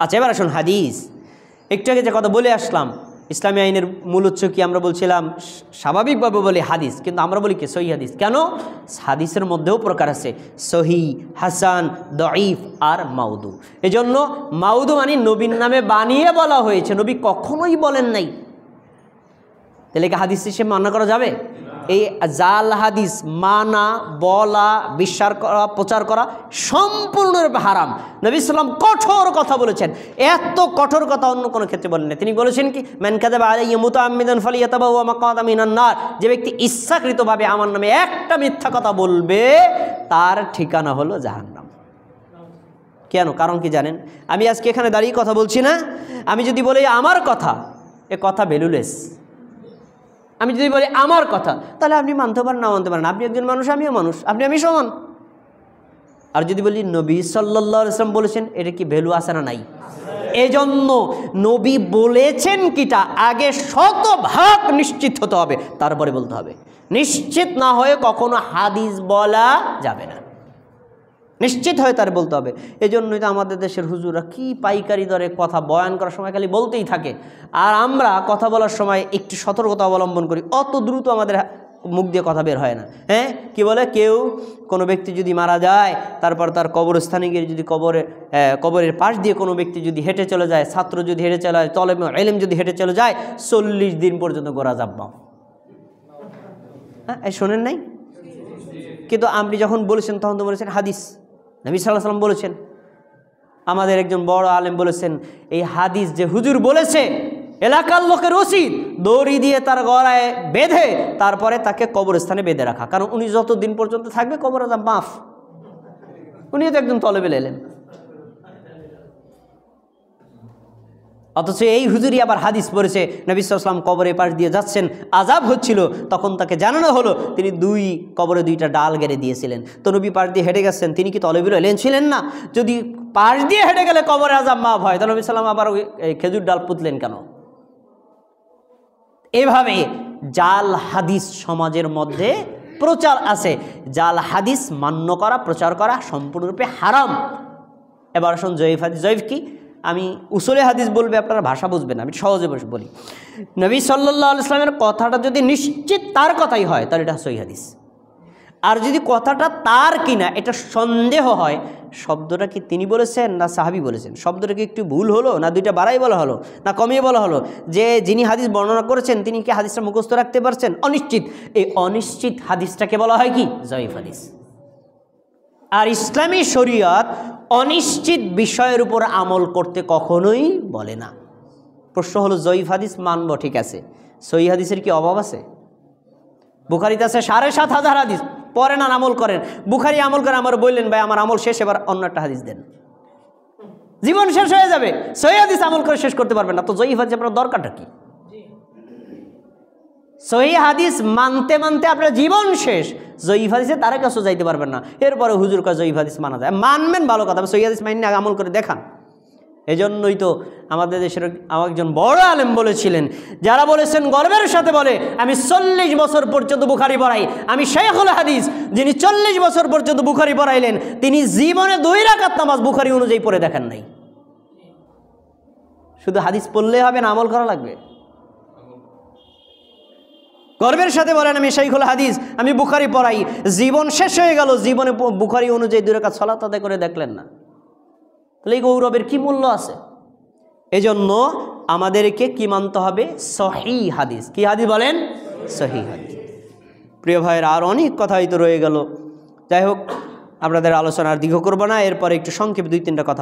আচ্ছা, এবার আসুন হাদিস। একটু আগে যে কথা বলে আসলাম, ইসলামী আইনের মূল উৎস কি আমরা বলছিলাম? স্বাভাবিকভাবে বলি হাদিস, কিন্তু আমরা বলি কি সহি হাদিস। কেন? হাদিসের মধ্যেও প্রকার আছে সহি, হাসান, দঈফ আর মাউদু। এজন্য মাউদু মানে নবীর নামে বানিয়ে বলা হয়েছে, নবী কখনোই বলেন নাই। তাহলে কি হাদিস হিসেবে মান্য করা যাবে? এই জাল হাদিস মানা, বলা, বিশ্বাস করা, প্রচার করা সম্পূর্ণরূপে হারাম। নবী সাল্লাম কঠোর কথা বলেছেন, এত কঠোর কথা অন্য কোনো ক্ষেত্রে বলেন না। তিনি বলেছেন কি, মান কাযাবা আলাইয়া মুতাআম্মিদান ফালিয়াতাবাওয়া মাকআদাহু মিনান নার। যে ব্যক্তি ইচ্ছাকৃতভাবে আমার নামে একটা মিথ্যা কথা বলবে, তার ঠিকানা হলো জাহান্নাম। কেন? কারণ কি জানেন? আমি আজকে এখানে দাঁড়িয়ে কথা বলছি না, আমি যদি বলি আমার কথা, এ কথা ভ্যালুলেস। আমি যদি বলি আমার কথা, তাহলে আপনি মানতে পারেন না মানতে পারেন, আপনি একজন মানুষ, আমিও মানুষ, আপনি আমি সমান। আর যদি বলি নবী সাল্লাল্লাহু আলাইহি ওয়াসাল্লাম বলেছেন, এটা কি ভ্যালু আছে না নাই? এজন্য নবী বলেছেন কিটা আগে শতভাগ নিশ্চিত হতে হবে, তারপরে বলতে হবে। নিশ্চিত না হয়ে কখনো হাদিস বলা যাবে না, নিশ্চিত হয়ে তার বলতে হবে। এই জন্যই তো আমাদের দেশের হুজুররা কি পাইকারি দরে কথা বয়ান করার সময় খালি বলতেই থাকে, আর আমরা কথা বলার সময় একটু সতর্কতা অবলম্বন করি, অত দ্রুত আমাদের মুখ দিয়ে কথা বের হয় না। হ্যাঁ, কি বলে, কেউ কোনো ব্যক্তি যদি মারা যায়, তারপর তার কবরস্থানে গিয়ে যদি কবরের পাশ দিয়ে কোনো ব্যক্তি যদি হেঁটে চলে যায়, ছাত্র যদি হেঁটে চলে যায়, তলেব ইলম যদি হেঁটে চলে যায়, 40 দিন পর্যন্ত গোরা যাব্বা। হ্যাঁ, শোনেন নাই? কিন্তু আপনি যখন বলেছেন তখন তো বলেছেন হাদিস, নবী সাল্লাল্লাহু আলাইহি ওয়াসাল্লাম বলেছেন। আমাদের একজন বড় আলেম বলেছেন, এই হাদিস যে হুজুর বলেছে, এলাকার লোকের উচিত দড়ি দিয়ে তার গলায় বেঁধে তারপরে তাকে কবরস্থানে বেঁধে রাখা, কারণ উনি যতদিন পর্যন্ত থাকবে কবর আযাব মাফ। উনিও তো একজন তলেবে এলেন, অথচ এই হুজুরই আবার হাদিস পড়েছে নবী সাল্লাল্লাহু আলাইহি ওয়াসাল্লাম কবরের পাশ দিয়ে যাচ্ছেন, আযাব হচ্ছিল, তখন তাকে জানানো হলো তিনি কবরে 2টা ডাল গেড়ে দিয়েছিলেন। তো নবী পাশ দিয়ে হেঁটে গেছেন, তিনি কি তলেবুল ইলম ছিলেন না? যদি পাশ দিয়ে হেঁটে গেলে কবরে আযাব মাফ হয়, তাহলে নবী সাল্লাল্লাহু আলাইহি ওয়াসাল্লাম আবার ওই খেজুর ডাল পুঁতলেন কেন? এভাবে জাল হাদিস সমাজের মধ্যে প্রচার আছে। জাল হাদিস মান্য করা, প্রচার করা সম্পূর্ণরূপে হারাম। এবার আসুন জয়ীফ হাদিস। জয়ীফ কি? আমি উসুলে হাদিস বলবে, আপনারা ভাষা বুঝবেন না, আমি সহজে বলি। নবী সাল্লাল্লাহু আলাইহি ওয়াসাল্লামের কথাটা যদি নিশ্চিত তার কথাই হয়, তাহলে এটা সহিহ হাদিস। আর যদি কথাটা তার কিনা এটা সন্দেহ হয়, শব্দটা কি তিনি বলেছেন না সাহাবী বলেছেন, শব্দটা কি একটু ভুল হলো না 2টা বাড়াই বলা হলো না কমিয়ে বলা হলো, যে যিনি হাদিস বর্ণনা করেছেন তিনি কি হাদিসটা মুখস্থ রাখতে পারছেন, অনিশ্চিত, এই অনিশ্চিত হাদিসটাকে বলা হয় কি? জয়ীফ হাদিস। আর ইসলামী শরীয়ত অনিশ্চিত বিষয়ের উপর আমল করতে কখনোই বলে না। প্রশ্ন হলো, জয়ীফ হাদিস মানব, ঠিক আছে, সহিহ হাদিসের কি অভাব আছে? বুখারীতে আছে ৭,৫০০ হাদিস, পড়েন আর আমল করেন। বুখারী আমল করে আমার বললেন, ভাই আমার আমল শেষ, এবার অন্য একটা হাদিস দেন, জীবন শেষ হয়ে যাবে। সহিহ হাদিস আমল করে শেষ করতে পারবেন না, তো জয়ীফ হাদিস আপনার দরকারটা কি? সহিহ হাদিস মানতে মানতে আপনার জীবন শেষ, জয়ীফ হাদিসে তার কাছেও যাইতে পারবেন না। এরপরে হুজুর কা জয়ীফ হাদিস মানা যায়, মানবেন ভালো কথা, সহিহ হাদিস মাইনে আমল করে দেখান। এজন্যই তো আমাদের দেশের একজন বড় আলেম বলেছিলেন, যারা বলেছেন গর্বের সাথে বলে, আমি 40 বছর পর্যন্ত বুখারী পড়াই, আমি শাইখুল হাদিস। যিনি 40 বছর পর্যন্ত বুখারী পড়াইলেন, তিনি জীবনে 2 রাকাত নামাজ বুখারী অনুযায়ী পড়ে দেখেন নাই। শুধু হাদিস পড়লে হবে না, আমল করা লাগবে। গর্বের সাথে বলেন, আমি শাইখুল হাদিস, আমি বুখারী পড়াই, জীবন শেষ হয়ে গেল, জীবনে বুখারী অনুযায়ী 2 রাকাত সালাত আদায় করে দেখলেন না, তাহলে এই গৌরবের কি মূল্য আছে? এজন্য আমাদেরকে কি মানতে হবে? সহিহ হাদিস। কি হাদিস বলেন? সহিহ হাদিস। প্রিয় ভাইয়ের আর অনেক কথাই তো রয়ে গেল, যাই হোক আপনাদের আলোচনা আর দীর্ঘ করবো না, এরপরে একটু সংক্ষেপে 2-3টা কথা